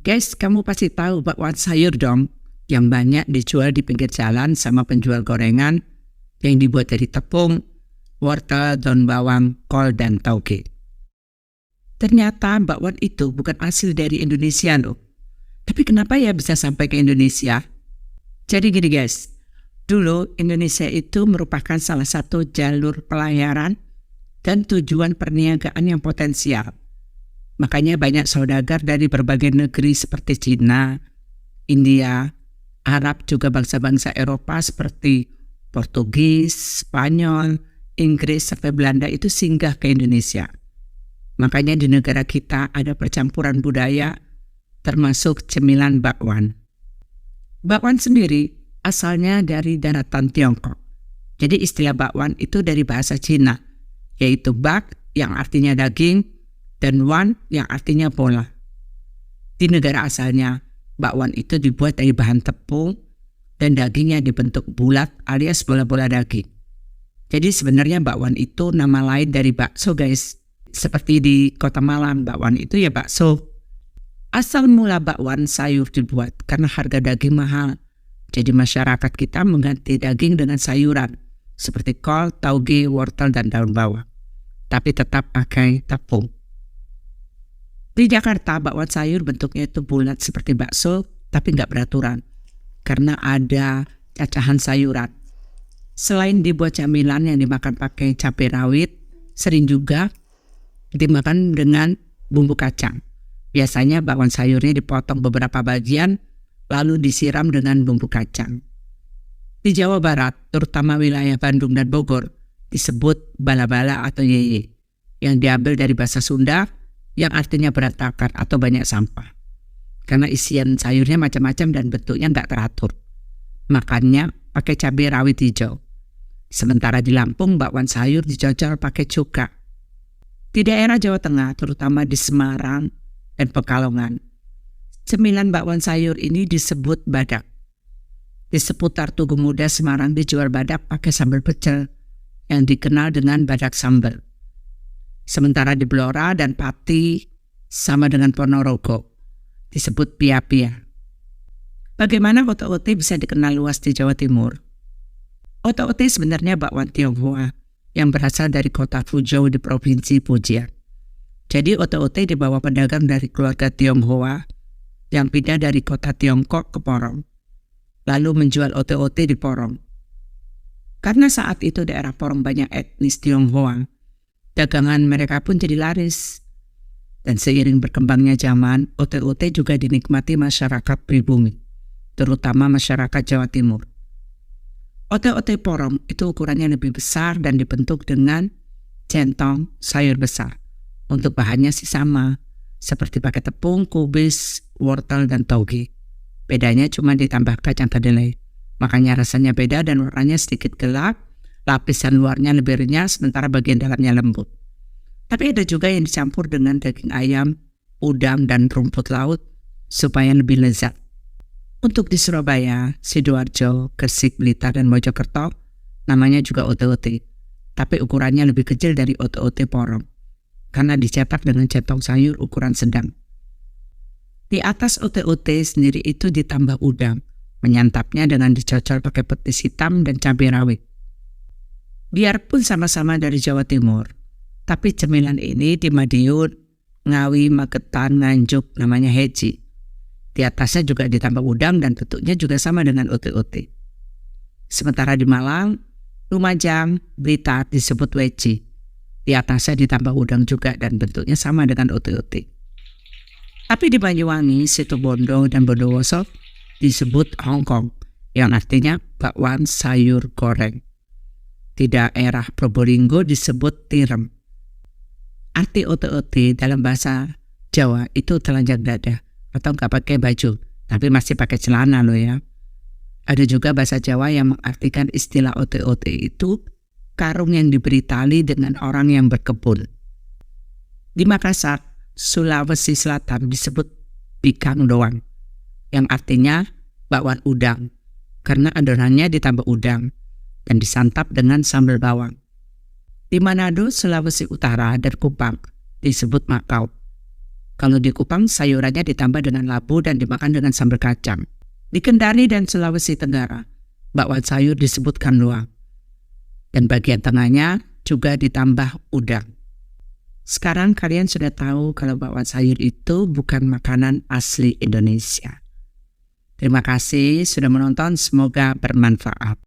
Guys, kamu pasti tahu bakwan sayur dong, yang banyak dijual di pinggir jalan sama penjual gorengan yang dibuat dari tepung, wortel, daun bawang, kol, dan tauge. Ternyata bakwan itu bukan asli dari Indonesia loh. Tapi kenapa ya bisa sampai ke Indonesia? Jadi gini guys, dulu Indonesia itu merupakan salah satu jalur pelayaran dan tujuan perniagaan yang potensial. Makanya banyak saudagar dari berbagai negeri seperti Cina, India, Arab, juga bangsa-bangsa Eropa seperti Portugis, Spanyol, Inggris, sampai Belanda itu singgah ke Indonesia. Makanya di negara kita ada percampuran budaya, termasuk cemilan bakwan. Bakwan sendiri asalnya dari daratan Tiongkok. Jadi istilah bakwan itu dari bahasa Cina, yaitu bak yang artinya daging, dan wan yang artinya bola. Di negara asalnya, bakwan itu dibuat dari bahan tepung dan dagingnya dibentuk bulat alias bola-bola daging. Jadi sebenarnya bakwan itu nama lain dari bakso guys. Seperti di Kota Malang, bakwan itu ya bakso. Asal mula bakwan sayur dibuat karena harga daging mahal. Jadi masyarakat kita mengganti daging dengan sayuran seperti kol, tauge, wortel, dan daun bawang. Tapi tetap pakai tepung. Di Jakarta, bakwan sayur bentuknya itu bulat seperti bakso, tapi nggak beraturan, karena ada cacahan sayuran. Selain dibuat camilan yang dimakan pakai cabai rawit, sering juga dimakan dengan bumbu kacang. Biasanya bakwan sayurnya dipotong beberapa bagian, lalu disiram dengan bumbu kacang. Di Jawa Barat, terutama wilayah Bandung dan Bogor, disebut bala-bala atau yeye, yang diambil dari bahasa Sunda, yang artinya berantakan atau banyak sampah. Karena isian sayurnya macam-macam dan bentuknya nggak teratur. Makannya pakai cabai rawit hijau. Sementara di Lampung, bakwan sayur dicocol pakai cuka. Di daerah Jawa Tengah, terutama di Semarang dan Pekalongan, cemilan bakwan sayur ini disebut badak. Di seputar Tugu Muda Semarang dijual badak pakai sambal pecel, yang dikenal dengan badak sambal. Sementara di Blora dan Pati sama dengan Ponorogo disebut pia-pia. Bagaimana otak-otak bisa dikenal luas di Jawa Timur? Otak-otak sebenarnya bakwan Tionghoa yang berasal dari kota Fuzhou di provinsi Fujian. Jadi otak-otak dibawa pedagang dari keluarga Tionghoa yang pindah dari kota Tiongkok ke Porong, lalu menjual otak-otak di Porong. Karena saat itu daerah Porong banyak etnis Tionghoa, dagangan mereka pun jadi laris. Dan seiring berkembangnya zaman, otak-otak juga dinikmati masyarakat pribumi, terutama masyarakat Jawa Timur. Otak-otak Porong itu ukurannya lebih besar dan dibentuk dengan centong sayur besar. Untuk bahannya sih sama, seperti pakai tepung, kubis, wortel, dan tauge. Bedanya cuma ditambah kacang kedelai. Makanya rasanya beda dan warnanya sedikit gelap. Lapisan luarnya lebih renyah, sementara bagian dalamnya lembut. Tapi ada juga yang dicampur dengan daging ayam, udang, dan rumput laut supaya lebih lezat. Untuk di Surabaya, Sidoarjo, Gresik, Blitar, dan Mojokerto, namanya juga ote-ote. Tapi ukurannya lebih kecil dari ote-ote Porong, karena dicetak dengan centong sayur ukuran sedang. Di atas ote-ote sendiri itu ditambah udang, menyantapnya dengan dicocol pakai petis hitam dan cabai rawit. Biarpun sama-sama dari Jawa Timur, tapi cemilan ini di Madiun, Ngawi, Magetan, Nganjuk namanya heci. Di atasnya juga ditambah udang dan bentuknya juga sama dengan ote-ote. Sementara di Malang, Lumajang, Blitar disebut weci. Di atasnya ditambah udang juga dan bentuknya sama dengan ote-ote. Tapi di Banyuwangi, Situbondo, dan Bondowoso disebut Hongkong, yang artinya bakwan sayur goreng. Di daerah Probolinggo disebut tirem. Arti ote-ote dalam bahasa Jawa itu telanjang dada atau nggak pakai baju, tapi masih pakai celana loh ya. Ada juga bahasa Jawa yang mengartikan istilah ote-ote itu karung yang diberi tali dengan orang yang berkebun. Di Makassar, Sulawesi Selatan disebut bikang doang, yang artinya bakwan udang, karena adonannya ditambah udang dan disantap dengan sambal bawang. Di Manado, Sulawesi Utara, dan Kupang disebut makau, Kalau di Kupang sayurannya ditambah dengan labu dan dimakan dengan sambal kacang. Di Kendari dan Sulawesi Tenggara, bakwan sayur disebut kanluang. Dan bagian tengahnya juga ditambah udang. Sekarang kalian sudah tahu kalau bakwan sayur itu bukan makanan asli Indonesia. Terima kasih sudah menonton, semoga bermanfaat.